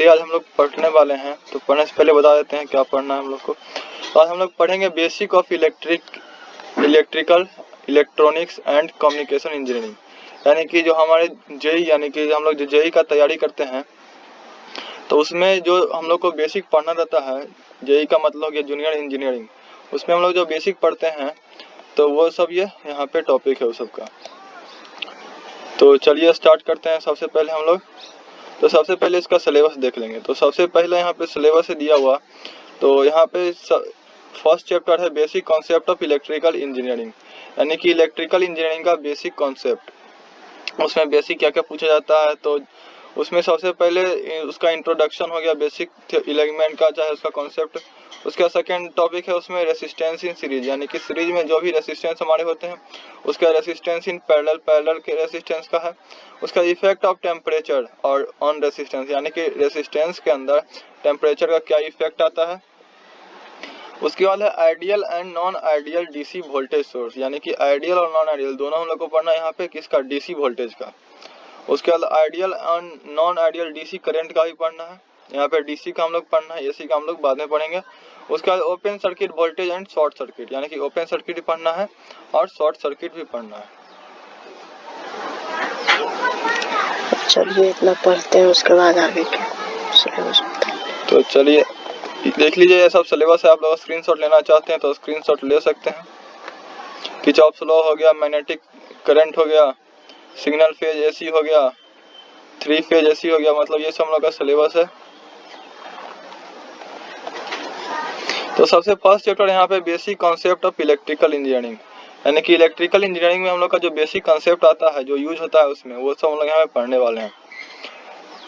चलिए आज हम लोग पढ़ने वाले हैं, तो पढ़ने से पहले बता देते हैं क्या पढ़ना है हम लोग को। तो आज हम लोग पढ़ेंगे basic of electrical electronics and communication engineering, यानी कि जो हमारे जेई यानी कि हम लोग जो जेई का तैयारी करते हैं तो उसमें जो हम लोग को बेसिक पढ़ना रहता है, जेई का मतलब हो गया जूनियर इंजीनियरिंग, उसमें हम लोग जो बेसिक पढ़ते हैं तो वो सब ये यहाँ पे टॉपिक है उस सब का। तो चलिए स्टार्ट करते हैं। सबसे पहले हम लोग सबसे पहले इसका सिलेबस देख लेंगे। तो सबसे पहले यहाँ पे सिलेबस है दिया हुआ, तो यहाँ पे फर्स्ट चैप्टर है basic concept of electrical engineering, यानी कि इलेक्ट्रिकल इंजीनियरिंग का बेसिक कॉन्सेप्ट। उसमें बेसिक क्या क्या पूछा जाता है, तो उसमें सबसे पहले उसका इंट्रोडक्शन हो गया बेसिक एलिमेंट का, चाहे उसका कॉन्सेप्ट। उसका सेकंड टॉपिक है उसमें रेसिस्टेंस इन सीरीज, यानी कि सीरीज में जो भी रेसिस्टेंस हमारे होते हैं उसका रेसिस्टेंस इन पैरेलल के रेसिस्टेंस का है। उसका इफेक्ट ऑफ टेम्परेचर और ऑन रेसिस्टेंस, यानी कि रेसिस्टेंस के अंदर टेम्परेचर का क्या इफेक्ट आता है। उसके बाद है ideal and non ideal DC voltage source, यानी कि आइडियल और नॉन आइडियल दोनों हम लोग को पढ़ना है यहाँ पे, किसका, डीसी वोल्टेज का। उसके बाद ideal and non ideal DC current का भी पढ़ना है यहाँ पे, डीसी का हम लोग पढ़ना है, एसी का हम लोग बाद में पढ़ेंगे। उसके बाद open circuit voltage and short circuit, यानी कि ओपन सर्किट भी पढ़ना है और शॉर्ट सर्किट भी पढ़ना है। चलिए इतना पढ़ते हैं, उसके बाद आगे क्या सिलेबस। तो चलिए देख लीजिए, ये सब सिलेबस है। आप लोग स्क्रीनशॉट लेना चाहते हैं तो स्क्रीनशॉट ले सकते हैं। किरचॉफ लॉ हो गया, मैग्नेटिक करंट हो गया, सिग्नल फेज एसी हो गया, 3 फेज एसी हो गया, मतलब ये सब हम लोग का सिलेबस है। तो सबसे फर्स्ट चैप्टर यहाँ पे basic concept of electrical engineering, यानी कि इलेक्ट्रिकल इंजीनियरिंग में हम लोग का जो बेसिक कॉन्सेप्ट आता है, जो यूज होता है उसमें, वो सब हम लोग यहाँ पे पढ़ने वाले हैं।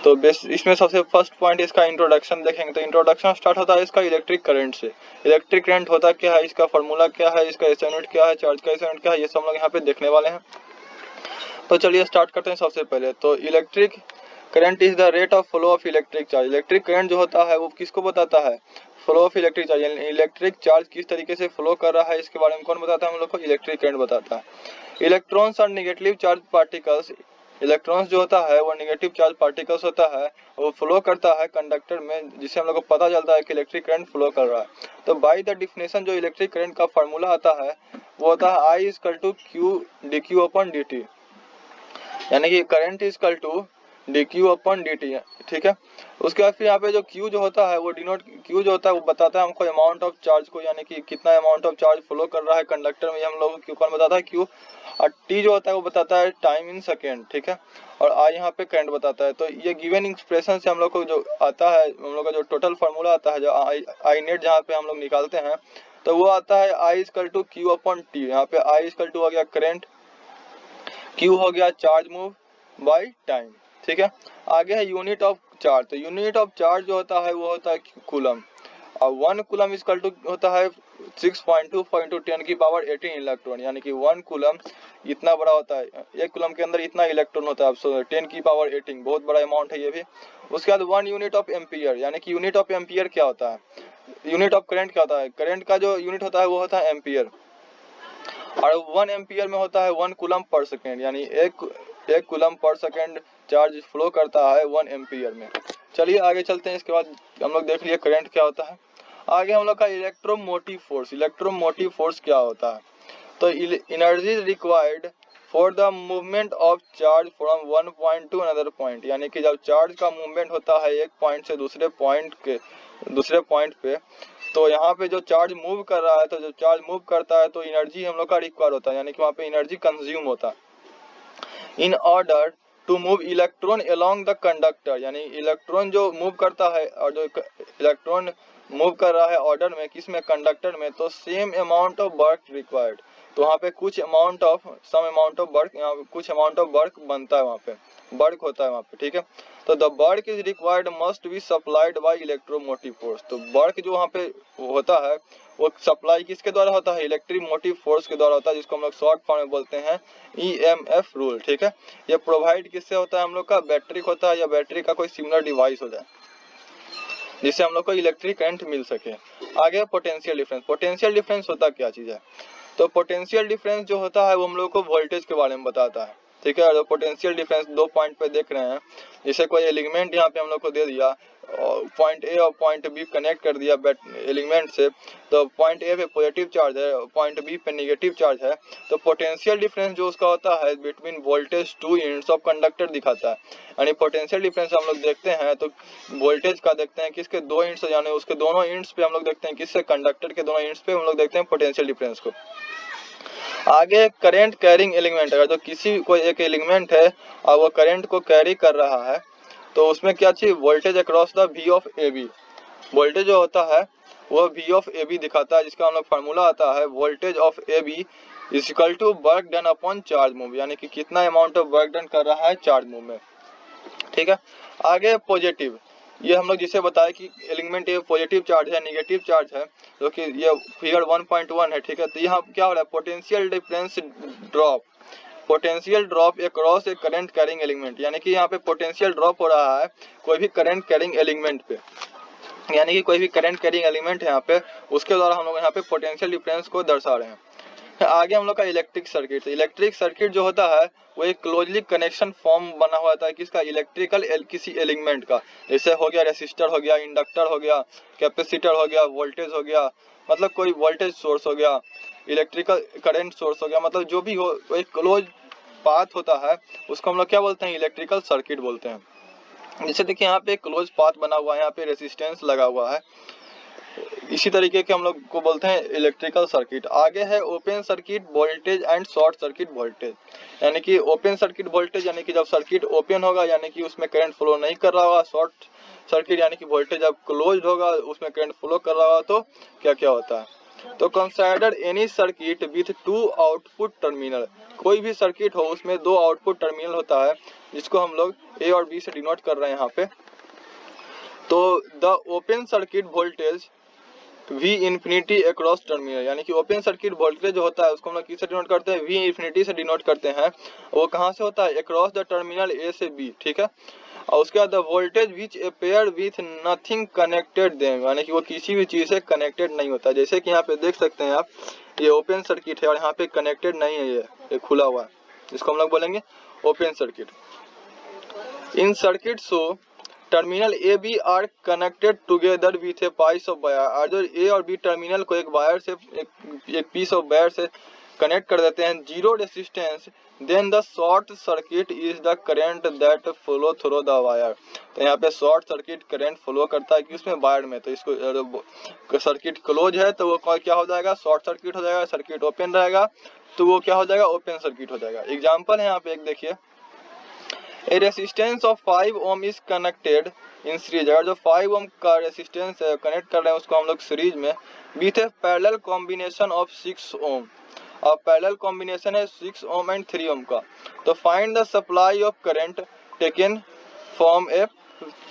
तो इसमें सबसे फर्स्ट पॉइंट इसका इंट्रोडक्शन देखेंगे। तो इंट्रोडक्शन स्टार्ट होता है इसका इलेक्ट्रिक करंट से। इलेक्ट्रिक करंट होता क्या है, इसका फार्मूला क्या है, इसका एसआई यूनिट क्या है, चार्ज का एसआई यूनिट क्या है, ये सब हम लोग यहाँ पे देखने वाले हैं। तो चलिए स्टार्ट करते हैं सबसे पहले। तो electric current is the rate of flow of electric charge. Electric current जो होता है वो किसको बताता है, flow of electric charge, electric charge किस तरीके से फ्लो कर रहा है इसके बारे में कौन बताता है हम लोग को, इलेक्ट्रिक करंट बताता है। इलेक्ट्रॉन्स और नेगेटिव चार्ज पार्टिकल्स, इलेक्ट्रॉन्स जो होता है वो नेगेटिव चार्ज पार्टिकल्स होता है, वो फ्लो करता है कंडक्टर में, जिससे हम लोग को पता चलता है कि इलेक्ट्रिक करंट फ्लो कर रहा है। तो बाय द डिफिनेशन जो इलेक्ट्रिक करंट का फार्मूला आता है वो होता है I is equal to q d q upon d t, यानी कि current is equal to d q upon d t, ठीक है। उसके बाद फिर यहाँ पे जो Q जो होता है वो डिनोट, Q जो होता है वो बताता है हमको अमाउंट ऑफ चार्ज को, यानी कि कितना अमाउंट ऑफ चार्ज फ्लो कर रहा है कंडक्टर में, हम लोग Q कौन बताता है, Q। और T जो होता है वो बताता है टाइम इन सेकेंड, ठीक है। और I यहाँ पे करंट बताता है। तो ये गिवन एक्सप्रेशन से हम लोग को जो आता है, हम लोग का जो टोटल फार्मूला आता है, जो आई नेट जहाँ पे हम लोग निकालते हैं, तो वो आता है I is equal to q upon t. यहाँ पे I इज इक्वल टू हो गया करंट, Q हो गया चार्ज मूव बाय टाइम, ठीक है। आगे है यूनिट ऑफ चार्ज। तो यूनिट ऑफ चार्ज जो होता है वो होता है कूलम, और 1 कूलम इक्वल टू होता है 6.2 10 की पावर 18 इलेक्ट्रॉन, यानी कि 1 कूलम इतना बड़ा होता है, 1 कूलम के अंदर इतना इलेक्ट्रॉन होता है, 10 की पावर 18, बहुत बड़ा अमाउंट है ये भी। उसके बाद 1 यूनिट ऑफ एम्पियर, यानी कि यूनिट ऑफ एम्पियर क्या होता है, यूनिट ऑफ करंट क्या होता है, करंट का जो यूनिट होता है वो होता है एम्पियर, और 1 एम्पियर में होता है 1 कूलम पर सेकेंड, यानी एक coulomb per second charge flow करता है 1 एम्पियर में। चलिए आगे चलते हैं। इसके बाद हम लोग देख लिए करंट क्या होता है। आगे हम लोग का इलेक्ट्रोमोटिव फोर्स। इलेक्ट्रोमोटिव फोर्स क्या होता है, तो energy required for the movement of charge from one point two another point, यानी कि जब चार्ज का मूवमेंट होता है एक पॉइंट से दूसरे पॉइंट पे, तो यहाँ पे जो चार्ज मूव कर रहा है, तो जब चार्ज मूव करता है तो एनर्जी हम लोग का रिक्वायर होता है, यानी कि वहाँ पे एनर्जी कंज्यूम होता है। In order to move electron along the conductor, यानी इलेक्ट्रॉन जो मूव करता है, और जो इलेक्ट्रॉन मूव कर रहा है ऑर्डर में, किस में, कंडक्टर में, तो same amount of work required, तो वहाँ पे कुछ amount of some amount of work, यहाँ पे कुछ अमाउंट ऑफ वर्क बनता है, वहाँ पे वर्क होता है वहाँ पे, ठीक है। तो the work is required must be supplied by electromotive force, तो वर्क जो वहाँ पे होता है वो सप्लाई किसके द्वारा होता है, इलेक्ट्रिक मोटिव फोर्स के द्वारा होता है, जिसको हम लोग शॉर्ट फॉर्म में बोलते हैं EMF रूल, ठीक है। ये प्रोवाइड किससे होता है, हम लोग का बैटरी होता है, या बैटरी का कोई सिमिलर डिवाइस हो जाए जिससे हम लोग को इलेक्ट्रिक करंट मिल सके। आगे पोटेंशियल डिफरेंस। पोटेंशियल डिफरेंस होता क्या चीज है, तो पोटेंशियल डिफरेंस जो होता है वो हम लोग को वोल्टेज के बारे में बताता है, ठीक है। जो पोटेंशियल डिफरेंस 2 पॉइंट पे देख रहे हैं, जैसे कोई एलिमेंट यहाँ पे हम लोग को दे दिया, पॉइंट ए और पॉइंट बी कनेक्ट कर दिया एलिमेंट से, तो पॉइंट ए पे पॉजिटिव चार्ज है, पॉइंट बी पे नेगेटिव चार्ज है, तो पोटेंशियल डिफरेंस जो उसका होता है between voltage 2 units of conductor दिखाता है। यानी पोटेंशियल डिफरेंस हम लोग देखते हैं तो वोल्टेज का देखते हैं किसके 2 यूनिट्स, यानी उसके दोनों यूनिट्स पे हम लोग देखते हैं, किससे, कंडक्टर के दोनों यूनिट्स पे हम लोग देखते हैं पोटेंशियल डिफरेंस को। आगे करंट कैरिंग एलिमेंट, अगर जो किसी कोई एक एलिमेंट है और वो करंट को कैरी कर रहा है तो उसमें क्या चाहिए, voltage across the V of A B. Voltage जो होता है वो वी ऑफ ए बी दिखाता है, जिसका हम लोग फार्मूला आता है voltage of A B is equal to work done upon charge move, यानी कि कितना अमाउंट ऑफ वर्क डन कर रहा है चार्ज मूव में, ठीक है। आगे पॉजिटिव, ये हम लोग जिसे बताया कि एलिमेंट ये पॉजिटिव चार्ज है, नेगेटिव चार्ज है, जो कि ये फिगर 1.1 है, ठीक है। तो यहाँ क्या हो रहा है, potential difference drop, potential drop across a current carrying element, यानी कि यहाँ पे पोटेंशियल ड्रॉप हो रहा है कोई भी करंट कैरिंग एलिमेंट पे, यानी कि कोई भी करंट कैरिंग एलिमेंट है यहाँ पे, उसके द्वारा हम लोग यहाँ पे पोटेंशियल डिफरेंस को दर्शा रहे हैं। आगे हम लोग का इलेक्ट्रिक सर्किट, इलेक्ट्रिक सर्किट जो होता है वो एक क्लोजली कनेक्शन फॉर्म बना हुआ था किसका, इलेक्ट्रिकल किसी एलिमेंट का, जैसे हो गया रेसिस्टर हो गया, इंडक्टर हो गया, कैपेसिटर हो गया, वोल्टेज हो गया, मतलब कोई वोल्टेज सोर्स हो गया, इलेक्ट्रिकल करंट सोर्स हो गया, मतलब जो भी हो एक क्लोज पाथ होता है उसको हम लोग क्या बोलते हैं, इलेक्ट्रिकल सर्किट बोलते हैं। जैसे देखिए यहाँ पे क्लोज पाथ बना हुआ है, यहाँ पे रेसिस्टेंस लगा हुआ है, इसी तरीके के हम लोग को बोलते हैं इलेक्ट्रिकल सर्किट। आगे है open circuit voltage and short circuit voltage, यानी कि ओपन सर्किट वोल्टेज यानी कि जब सर्किट ओपन होगा यानी कि उसमें करंट फ्लो नहीं कर रहा होगा, शॉर्ट सर्किट यानी कि वोल्टेज जब क्लोज्ड होगा उसमें करंट फ्लो कर रहा होगा, तो क्या क्या होता है। तो consider any circuit with 2 output terminal, कोई भी सर्किट हो उसमें 2 आउटपुट टर्मिनल होता है, जिसको हम लोग ए और बी से डिनोट कर रहे हैं यहाँ पे। तो the open circuit voltage V infinity across terminal, यानी कि ओपन सर्किट वोल्टेज जो होता है उसको हम लोग किससे डिनोट करते हैं, V इंफिनिटी से डिनोट करते हैं। वो कहाँ से होता है, अक्रॉस द टर्मिनल A से B, ठीक है। और उसके बाद the voltage which appear with nothing connected them, यानी कि वो किसी भी चीज से कनेक्टेड नहीं होता। जैसे कि यहाँ पे देख सकते हैं आप, ये ओपन सर्किट है और यहाँ पे कनेक्टेड नहीं है, ये खुला हुआ है, इसको हम लोग बोलेंगे open circuit. In circuit so terminal A B are connected together with a piece of wire, और जो ए और बी टर्मिनल को एक वायर से एक पीस ऑफ वायर से कनेक्ट कर देते हैं, zero resistance, then the short circuit is the current that flow through the wire. तो यहाँ पे शॉर्ट सर्किट करंट फ्लो करता है कि उसमें वायर में, तो इसको सर्किट क्लोज है तो वो क्या हो जाएगा, शॉर्ट सर्किट हो जाएगा। सर्किट ओपन रहेगा तो वो क्या हो जाएगा, ओपन सर्किट हो जाएगा। एग्जाम्पल है यहाँ पे एक देखिए, a resistance of 5 ohm is connected in series, अगर जो 5 ओम का रेसिस्टेंस है कनेक्ट कर रहे हैं उसको हम लोग सीरीज में with A parallel combination of 6 ओम, और पैरेलल कॉम्बिनेशन है 6 ओम एंड 3 ओम का। तो find the supply of current taken from A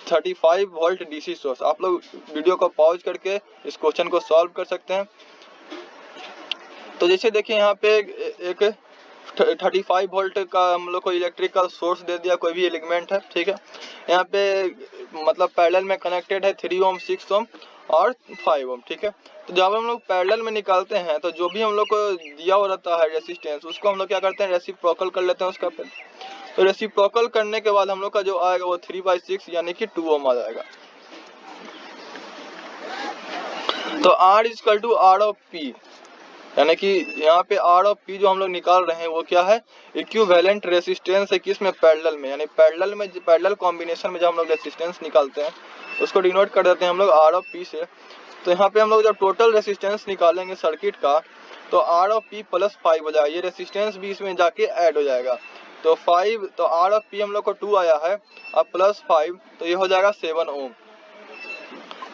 35 volt DC source. आप लोग वीडियो को पॉज करके इस क्वेश्चन को सॉल्व कर सकते हैं। तो जैसे देखिए यहाँ पे एक 35 वोल्ट का हम लोग को इलेक्ट्रिकल सोर्स दे दिया, कोई भी एलिमेंट है, ठीक है। यहाँ पे मतलब पैरेलल में कनेक्टेड है 3 ओम, 6 ओम और 5 ओम, ठीक है। तो जब हम लोग पैरेलल में निकालते हैं तो जो भी हम लोग को दिया हुआ रहता है रेसिस्टेंस, उसको हम लोग क्या करते हैं, रेसिप्रोकल कर लेते हैं उसका। तो रेसिप्रोकल करने के बाद हम लोग का जो आएगा वो 3/6 यानी कि 2 ओम आ जाएगा। तो R is equal to R of P, यानी कि यहाँ पे आर ऑफ पी जो हम लोग निकाल रहे हैं वो क्या है, इक्विवेलेंट रेसिस्टेंस है किसमें, पैरेलल में, यानी पैरेलल कॉम्बिनेशन में जब हम लोग रेसिस्टेंस निकालते हैं उसको डिनोट कर देते हैं हम लोग आर ऑफ पी से। तो यहाँ पे हम लोग जब टोटल रेसिस्टेंस निकालेंगे सर्किट का तो आर ऑफ पी प्लस 5 हो जाएगा, ये रेसिस्टेंस भी इसमें जाके ऐड हो जाएगा। तो 5, तो आर ऑफ पी हम लोग को 2 आया है, अब प्लस 5 तो ये हो जाएगा 7 ओम,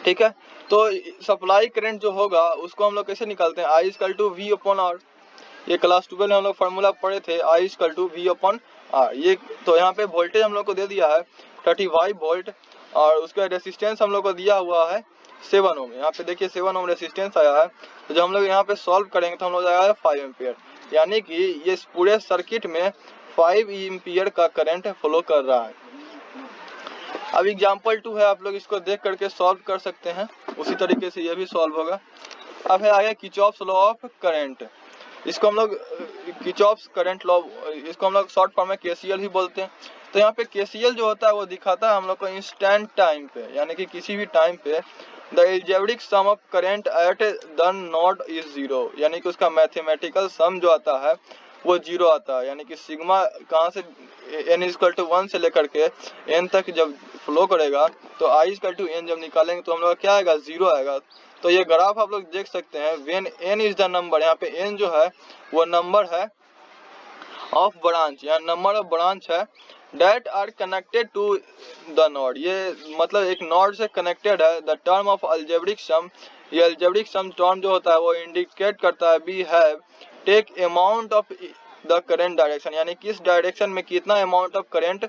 ठीक है। तो सप्लाई करंट जो होगा उसको हम लोग कैसे निकालते हैं, I equal to V upon R, ये क्लास 12 में हम लोग फार्मूला पढ़े थे, I equal to V upon R. ये तो यहाँ पे वोल्टेज हम लोग को दे दिया है 35 वोल्ट और उसका रेसिस्टेंस हम लोग को दिया हुआ है 7 ओम। यहाँ पे देखिए 7 ओम रेसिस्टेंस आया है। तो जब हम लोग यहाँ पे सॉल्व करेंगे तो हम लोग जाएगा 5 एम्पियर, यानी कि ये पूरे सर्किट में 5 एम्पियर का करंट फ्लो कर रहा है। अब एग्जाम्पल 2 है, आप लोग इसको देख करके सॉल्व कर सकते हैं, उसी तरीके से ये भी सॉल्व होगा। अब है आगे किरचॉफ्स लॉ ऑफ करंट। इसको हम लोग किरचॉफ्स करंट लॉ, इसको हम लोग शॉर्ट फॉर्म में केसीएल भी बोलते हैं। तो यहाँ पे केसीएल जो होता है वो दिखाता है हम लोग को इंस्टेंट टाइम पे, यानी कि किसी भी टाइम पे the algebraic sum of current at the node is zero, यानी कि उसका मैथमेटिकल सम जो आता है वो जीरो आता है। यानी कि सिग्मा कहाँ से n इक्वल टू 1 से लेकर के n तक जब फ्लो करेगा तो i इक्वल टू n जब निकालेंगे तो हम लोग क्या आएगा, जीरो आएगा। तो ये ग्राफ आप लोग देख सकते हैं, when n is the number, यहाँ पे n जो है वो नंबर है ऑफ ब्रांच, यहाँ नंबर ऑफ ब्रांच है that are connected to the node, ये मतलब एक नोड से कनेक्टेड है। The term of algebraic sum, ये अलजेब्रिक सम टर्म जो होता है वो इंडिकेट करता है be have take amount of the current direction, यानी किस डायरेक्शन में कितना अमाउंट ऑफ करंट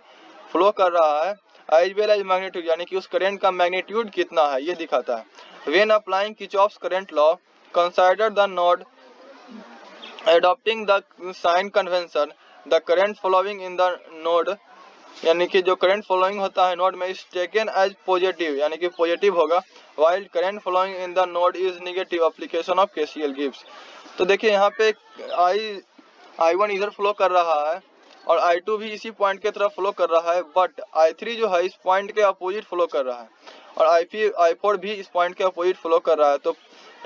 फ्लो कर रहा है, एज वेल एज मैग्नीट्यूड, यानी कि उस करंट का मैग्नीट्यूड कितना है ये दिखाता है। When applying Kirchhoff's current law consider the node adopting the sign convention, the current flowing in the node, यानी कि जो करंट फ्लोइंग होता है नोड में इज टेकन एज पॉजिटिव, यानी कि पॉजिटिव होगा, while current flowing in the node is negative. Application of KCL gives. तो देखिए यहाँ पे I1 इधर फ्लो कर रहा है और I2 भी इसी पॉइंट के तरफ फ्लो कर रहा है, बट I3 जो है इस पॉइंट के अपोजिट फ्लो कर रहा है और I4 भी इस पॉइंट के अपोजिट फ्लो कर रहा है। तो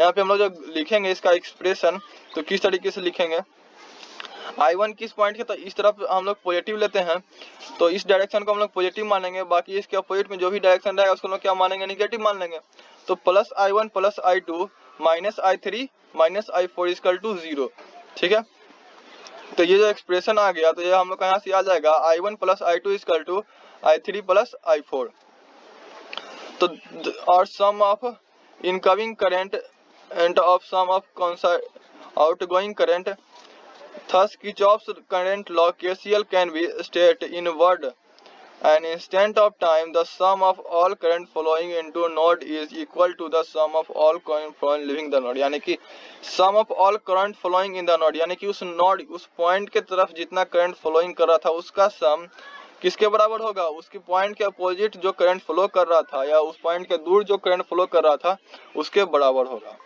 यहाँ पे हम लोग जो लिखेंगे इसका एक्सप्रेशन तो किस तरीके से लिखेंगे, I1 किस पॉइंट के तो इस तरफ हम लोग पॉजिटिव लेते हैं तो इस डायरेक्शन को हम लोग पॉजिटिव मानेंगे, बाकी इसके अपोजिट में जो भी डायरेक्शन रहेगा उसको हम लोग क्या मानेंगे, नेगेटिव मान लेंगे। तो plus I1 plus I2 minus I3 minus I4 equal to 0, ठीक है। तो ये जो एक्सप्रेशन आ गया तो ये हम लोग यहाँ से आ जाएगा I1 plus I2 equal to I3 plus I4। तो और sum of incoming current and of sum of outgoing current, thus Kirchhoff's current law KCL can be stated in word, an instant of time the sum of all current flowing into node is equal to the sum of all current flowing leaving the node, यानी कि sum of all current flowing in the node, यानी कि उस node उस point के तरफ जितना current flowing कर रहा था उसका सम किसके बराबर होगा, उसके पॉइंट के अपोजिट जो करंट फ्लो कर रहा था या उस पॉइंट के दूर जो करंट फ्लो कर रहा था उसके बराबर होगा।